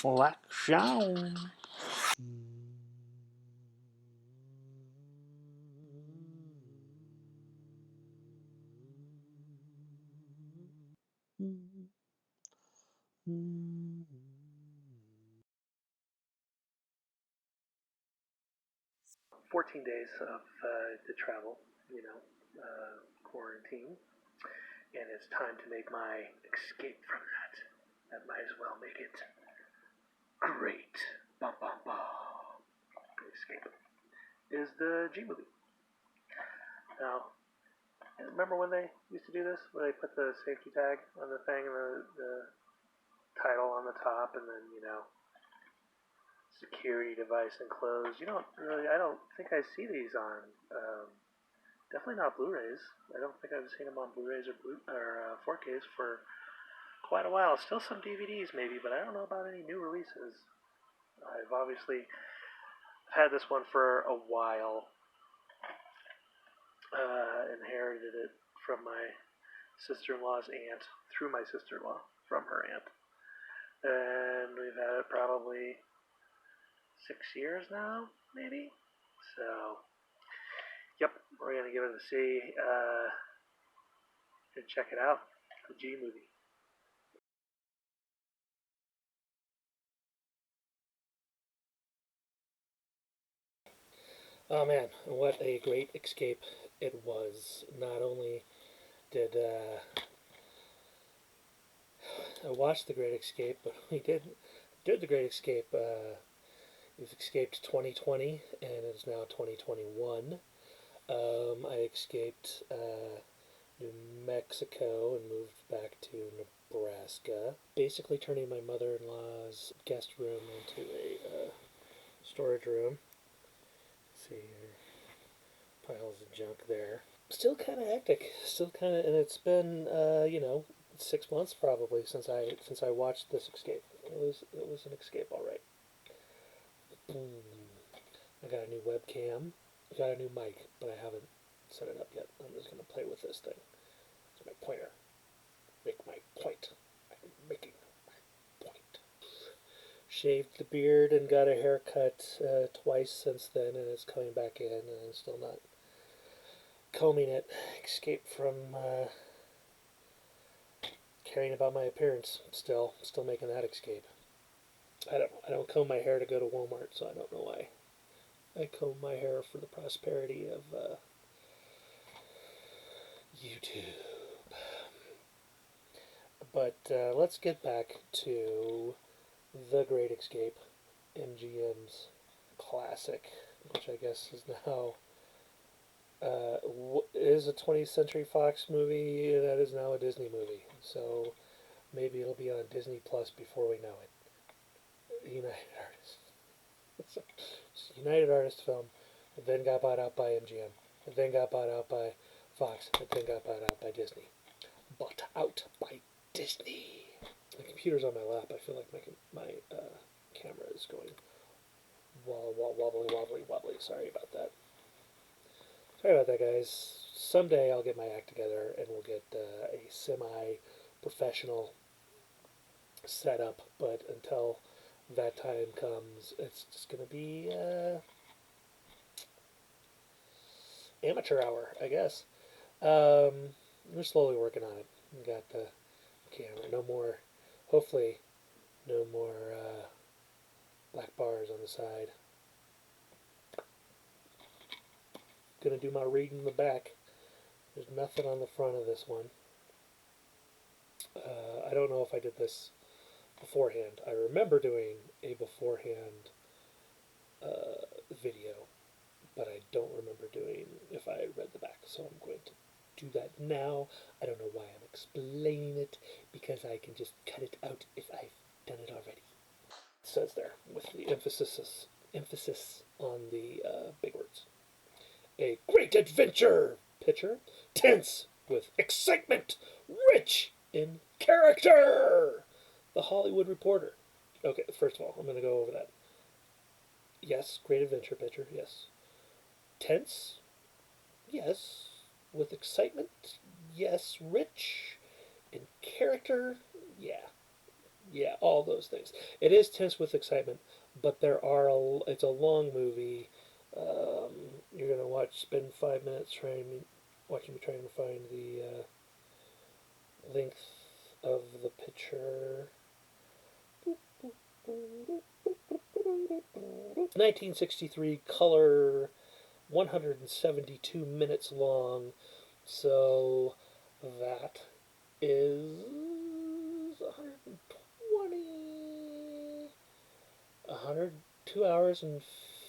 Reflection. 14 days of the travel, quarantine, and it's time to make my escape from that. That might as well make it great. Bum, bum, bum. Escape is the G movie. Now, remember when they used to do this? Where they put the safety tag on the thing, the title on the top, and then, security device enclosed. I don't think I see these on, definitely not Blu-rays. I don't think I've seen them on Blu-rays or 4Ks for quite a while. Still some DVDs maybe, but I don't know about any new releases. I've obviously had this one for a while. Inherited it from my sister-in-law's aunt, through my sister-in-law, from her aunt. And we've had it probably 6 years now, maybe? So, yep, we're going to give it a see and check it out. The G movie. Oh man, what a great escape it was. Not only did I watch The Great Escape, but we did The Great Escape. We've escaped 2020, and it's now 2021. I escaped New Mexico and moved back to Nebraska, basically turning my mother-in-law's guest room into a storage room. Let's see here, piles of junk there. Still kind of hectic. Still kind of, and it's been 6 months probably since I watched this escape. It was an escape, all right. Boom. I got a new webcam. I got a new mic, but I haven't set it up yet. I'm just gonna play with this thing. It's my pointer. Make my point. I'm making my point. Shaved the beard and got a haircut twice since then, and it's coming back in, and I'm still not combing it. Escaped from caring about my appearance. Still making that escape. I don't comb my hair to go to Walmart, so I don't know why. I comb my hair for the prosperity of YouTube. But let's get back to The Great Escape, MGM's classic, which I guess is now is a 20th Century Fox movie that is now a Disney movie. So maybe it'll be on Disney Plus before we know it. United Artists. It's a United Artists film. It then got bought out by MGM. It then got bought out by Fox. It then got bought out by Disney. Bought out by Disney. The computer's on my lap. I feel like my camera is going wobbly. Sorry about that. Sorry about that, guys. Someday I'll get my act together and we'll get a semi-professional setup. But until that time comes, it's just going to be amateur hour, I guess. We're slowly working on it. We got the camera. No more, hopefully, no more black bars on the side. Gonna do my reading in the back. There's nothing on the front of this one. I don't know if I did this beforehand. I remember doing a beforehand video, but I don't remember doing if I read the back. So I'm going to do that now. I don't know why I'm explaining it, because I can just cut it out if I've done it already. It says there with the emphasis on the big words. A great adventure picture, tense with excitement, rich in character. The Hollywood Reporter. Okay, first of all, I'm going to go over that. Yes, great adventure picture, yes. Tense, yes. With excitement, yes. Rich in character, yeah. Yeah, all those things. It is tense with excitement, but it's a long movie. You're gonna spend 5 minutes watching me trying to find the length of the picture. 1963 color, 172 minutes long. So that is 120, 2 hours and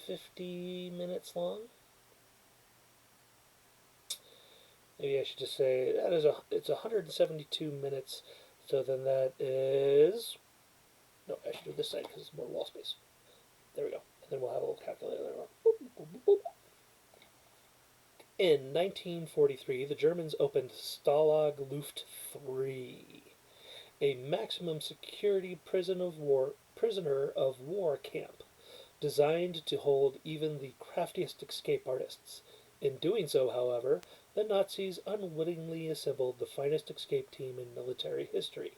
50 minutes long. Maybe I should just say it's 172 minutes. So then that is, no, I should do this side because it's more wall space. There we go. And then we'll have a little calculator there. Boop, boop, boop, boop. In 1943, the Germans opened Stalag Luft 3, a maximum security prisoner of war camp designed to hold even the craftiest escape artists. In doing so, however, the Nazis unwittingly assembled the finest escape team in military history.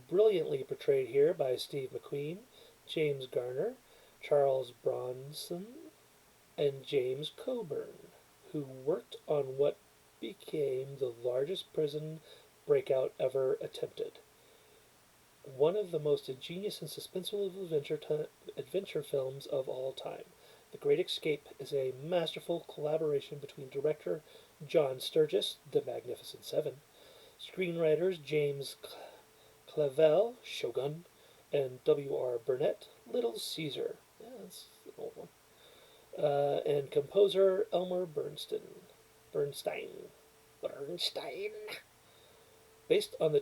Brilliantly portrayed here by Steve McQueen, James Garner, Charles Bronson, and James Coburn, who worked on what became the largest prison breakout ever attempted. One of the most ingenious and suspenseful adventure films of all time. The Great Escape is a masterful collaboration between director John Sturges, The Magnificent Seven, screenwriters James Clavell, Shogun, and W.R. Burnett, Little Caesar. Yeah, that's an old one. And composer Elmer Bernstein. Bernstein. Based on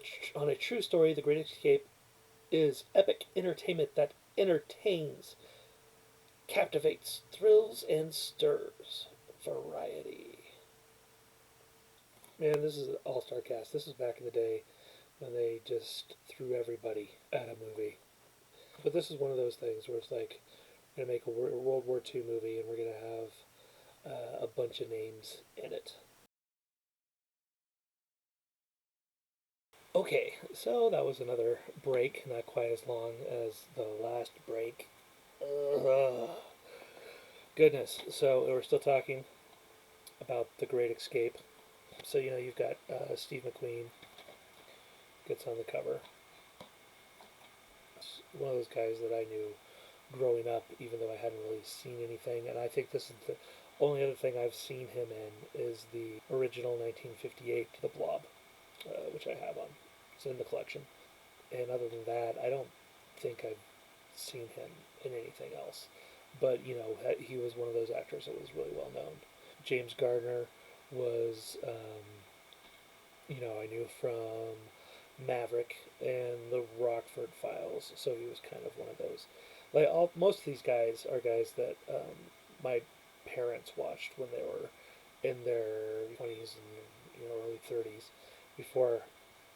a true story, The Great Escape is epic entertainment that entertains, captivates, thrills, and stirs. Variety. Man, this is an all-star cast. This is back in the day when they just threw everybody at a movie. But this is one of those things where it's like, we're going to make a World War II movie and we're going to have a bunch of names in it. Okay, so that was another break, not quite as long as the last break. Goodness. So we're still talking about The Great Escape. So, you've got Steve McQueen gets on the cover. It's one of those guys that I knew growing up, even though I hadn't really seen anything. And I think this is the only other thing I've seen him in is the original 1958 The Blob, which I have on. It's in the collection. And other than that, I don't think I've seen him in anything else. But, he was one of those actors that was really well known. James Gardner was, I knew from Maverick and the Rockford Files, so he was kind of one of those. Most of these guys are guys that my parents watched when they were in their 20s and early 30s, before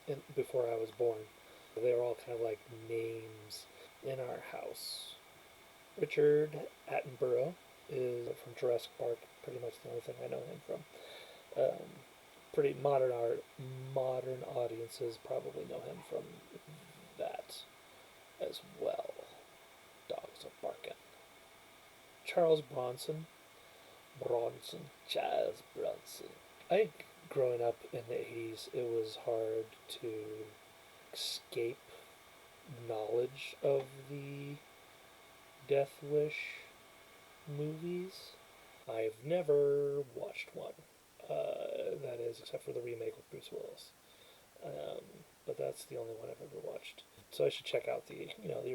I was born. They were all kind of like names in our house. Richard Attenborough is from Jurassic Park, pretty much the only thing I know him from. Pretty modern audiences probably know him from that as well. Dogs are barking. Charles Bronson. Charles Bronson. I think growing up in the 80s, it was hard to escape knowledge of the Death Wish movies. I've never watched one. That is, except for the remake with Bruce Willis. But that's the only one I've ever watched. So I should check out the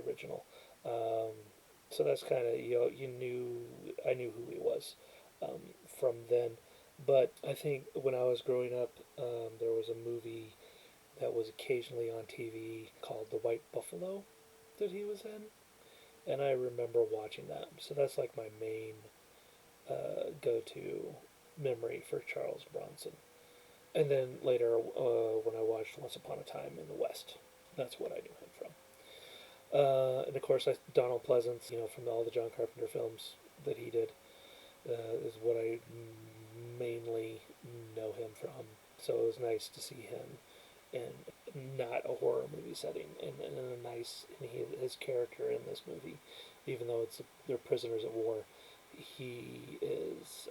original. So that's kind of, I knew who he was from then. But I think when I was growing up, there was a movie that was occasionally on TV called The White Buffalo that he was in. And I remember watching that. So that's like my main go-to memory for Charles Bronson. And then later, when I watched Once Upon a Time in the West, that's what I knew him from. And of course, Donald Pleasance, from all the John Carpenter films that he did, is what I mainly know him from. So it was nice to see him and not a horror movie setting, and a nice, and his character in this movie, even though they're prisoners of war, he is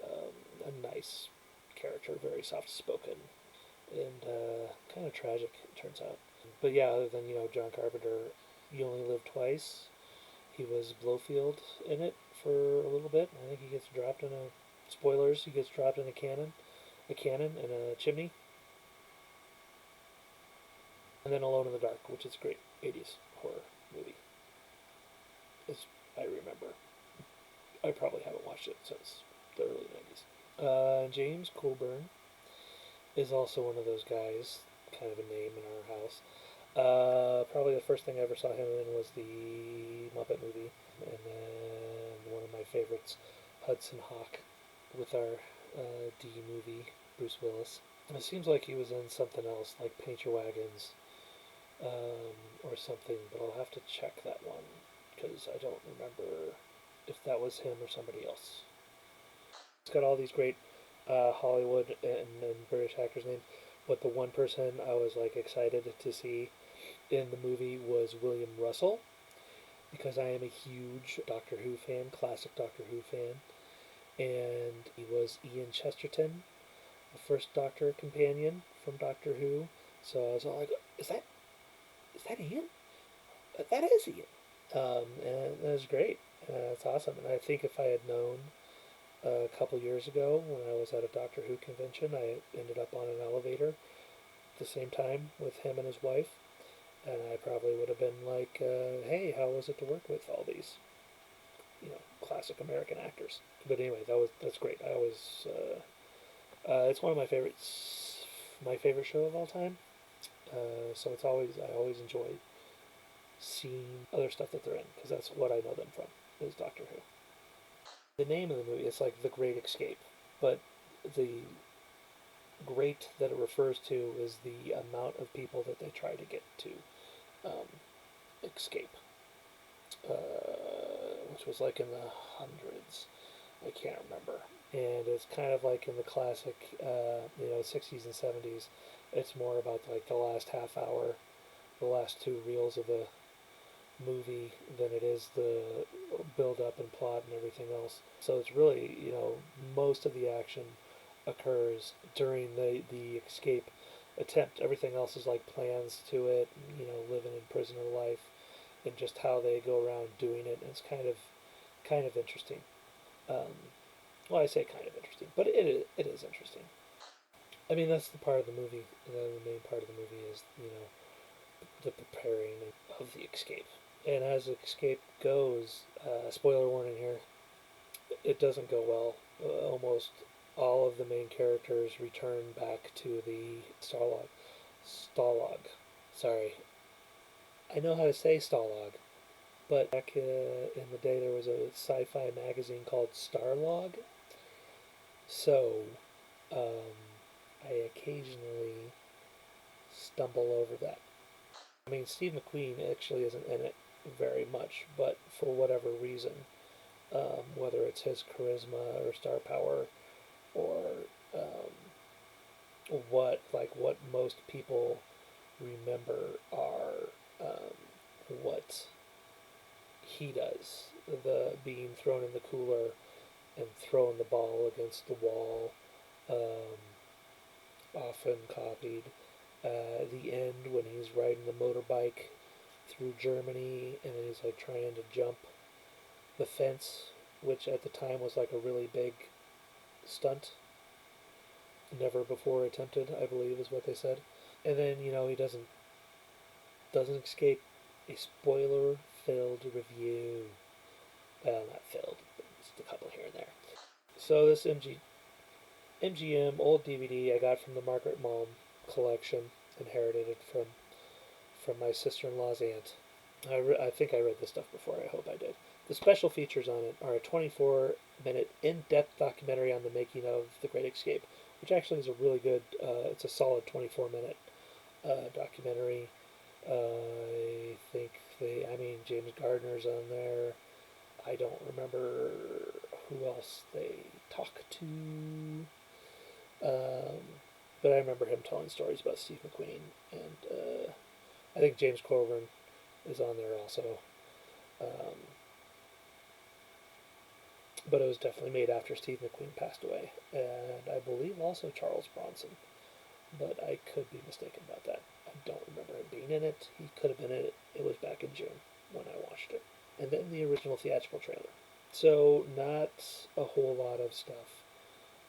a nice character, very soft spoken, and kind of tragic, it turns out. But yeah, other than John Carpenter, You Only Live Twice. He was Blofeld in it for a little bit. I think he gets dropped in a spoilers. He gets dropped in a cannon and a chimney, and then Alone in the Dark, which is a great '80s horror movie, as I remember. I probably haven't watched it since the early '90s. James Coburn is also one of those guys, kind of a name in our house. Probably the first thing I ever saw him in was the Muppet movie, and then one of my favorites, Hudson Hawk, with our D movie, Bruce Willis. It seems like he was in something else, like Paint Your Wagons, or something, but I'll have to check that one because I don't remember if that was him or somebody else. It's got all these great Hollywood and British actors' names, but the one person I was like excited to see in the movie was William Russell, because I am a huge Doctor Who fan, classic Doctor Who fan, and he was Ian Chesterton, the first Doctor companion from Doctor Who. So I was all like, is that Ian? That is Ian. And it was great. It's awesome. And I think if I had known a couple years ago when I was at a Doctor Who convention, I ended up on an elevator at the same time with him and his wife, and I probably would have been like, "Hey, how was it to work with all these, classic American actors?" But anyway, that's great. I always, it's one of my favorites, my favorite show of all time. So I always enjoy seeing other stuff that they're in because that's what I know them from is Doctor Who. The name of the movie is like The Great Escape, but the great that it refers to is the amount of people that they try to get to um, escape, which was like in the hundreds. I can't remember. And it's kind of like in the classic, 60s and 70s. It's more about like the last half hour, the last two reels of a movie than it is the build up and plot and everything else. So it's really, most of the action occurs during the escape attempt. Everything else is like plans to it, living in prisoner life and just how they go around doing it. And it's kind of interesting. Well, I say kind of interesting, but it is interesting. I mean, that's the part of the movie. The main part of the movie is the preparing of the escape. And as the escape goes, spoiler warning here, it doesn't go well. Almost all of the main characters return back to the Stalag. Sorry, I know how to say Stalag, but back in the day there was a sci-fi magazine called Starlog. So I occasionally stumble over that. I mean, Steve McQueen actually isn't in it very much, but for whatever reason, whether it's his charisma or star power or what most people remember are what he does, the being thrown in the cooler and throwing the ball against the wall, often copied. The end when he's riding the motorbike through Germany and he's like trying to jump the fence, which at the time was like a really big stunt, never before attempted, I believe is what they said. And then he doesn't escape a spoiler-filled review. Well, not filled, but just a couple here and there. So this MGM old DVD I got from the Margaret Malm collection, inherited it from my sister-in-law's aunt. I think I read this stuff before. I hope I did. The special features on it are a 24-minute in-depth documentary on the making of The Great Escape, which actually is a really good, it's a solid 24-minute documentary. James Gardner's on there. I don't remember who else they talk to. but I remember him telling stories about Steve McQueen, and I think James Coburn is on there also. Um, but it was definitely made after Steve McQueen passed away, and I believe also Charles Bronson, but I could be mistaken about that. I don't remember him being in it. He could have been in it. It was back in June when I watched it. And then the original theatrical trailer. So, not a whole lot of stuff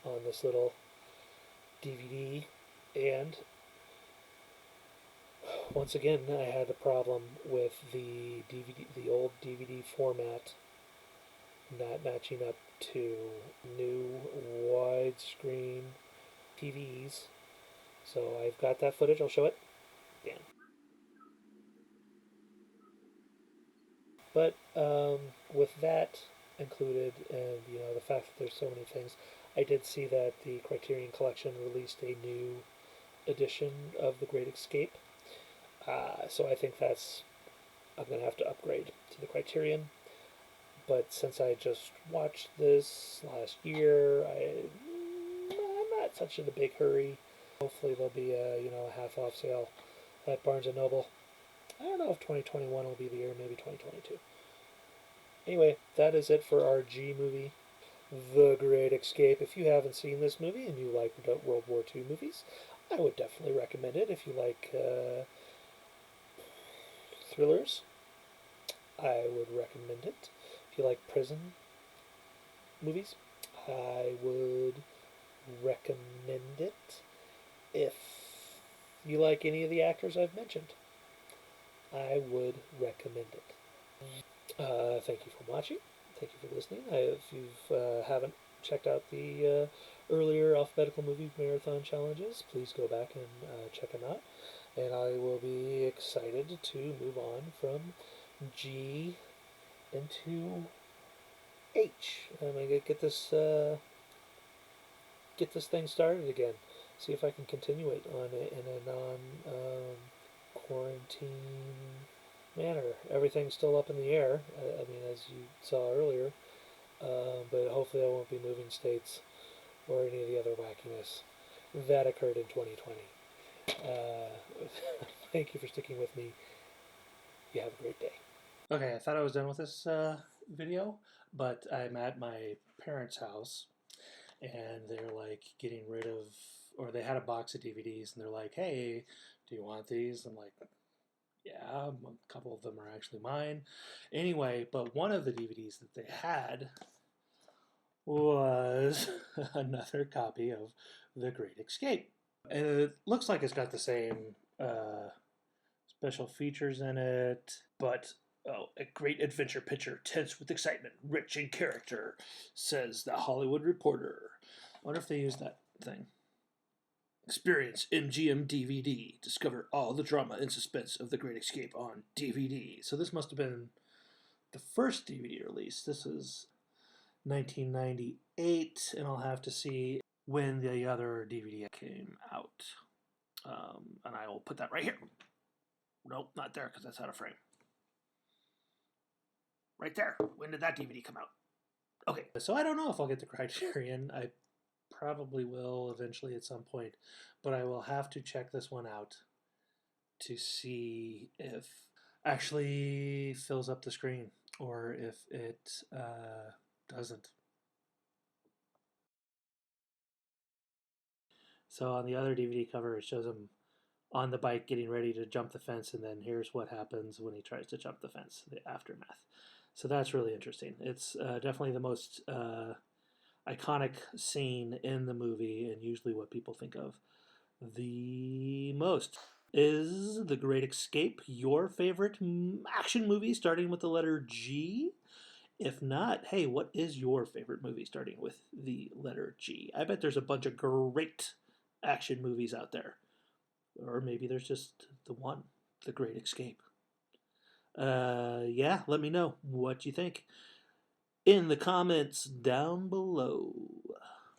on this little DVD. And once again, I had a problem with the DVD, the old DVD format, not matching up to new widescreen TVs. So I've got that footage. I'll show it. Dan. But with that included, and the fact that there's so many things, I did see that the Criterion Collection released a new edition of The Great Escape. So I think I'm gonna have to upgrade to the Criterion. But since I just watched this last year, I'm not such in a big hurry. Hopefully there'll be a half off sale at Barnes and Noble. I don't know if 2021 will be the year, maybe 2022. Anyway, that is it for our G movie, The Great Escape. If you haven't seen this movie and you like World War II movies, I would definitely recommend it. If you like thrillers, I would recommend it. If you like prison movies, I would recommend it. If you like any of the actors I've mentioned, I would recommend it. Thank you for watching. Thank you for listening. If you haven't checked out the earlier Alphabetical Movie Marathon challenges, please go back and check them out. And I will be excited to move on from G into H. I'm gonna get this thing started again. See if I can continue it on in a non quarantine manner. Everything's still up in the air. I mean, as you saw earlier, but hopefully I won't be moving states or any of the other wackiness that occurred in 2020. Thank you for sticking with me. You have a great day. Okay, I thought I was done with this video, but I'm at my parents' house, and they're like getting rid of, or they had a box of DVDs, and they're like, "Hey, do you want these?" I'm like, "Yeah." A couple of them are actually mine. Anyway, but one of the DVDs that they had was another copy of The Great Escape. And it looks like it's got the same special features in it, but a great adventure picture, tense with excitement, rich in character, says The Hollywood Reporter. I wonder if they use that thing. Experience MGM DVD. Discover all the drama and suspense of The Great Escape on DVD. So this must have been the first DVD release. This is 1998, and I'll have to see when the other DVD came out. And I will put that right here. Nope, not there because that's out of frame. Right there. When did that DVD come out? Okay, so I don't know if I'll get the Criterion. I probably will eventually at some point, but I will have to check this one out to see if it actually fills up the screen or if it doesn't. So on the other DVD cover, it shows him on the bike getting ready to jump the fence, and then here's what happens when he tries to jump the fence, the aftermath. So that's really interesting. It's definitely the most iconic scene in the movie, and usually what people think of the most. Is The Great Escape your favorite action movie starting with the letter G? If not, hey, what is your favorite movie starting with the letter G? I bet there's a bunch of great action movies out there. Or maybe there's just the one, The Great Escape. Yeah, let me know what you think in the comments down below.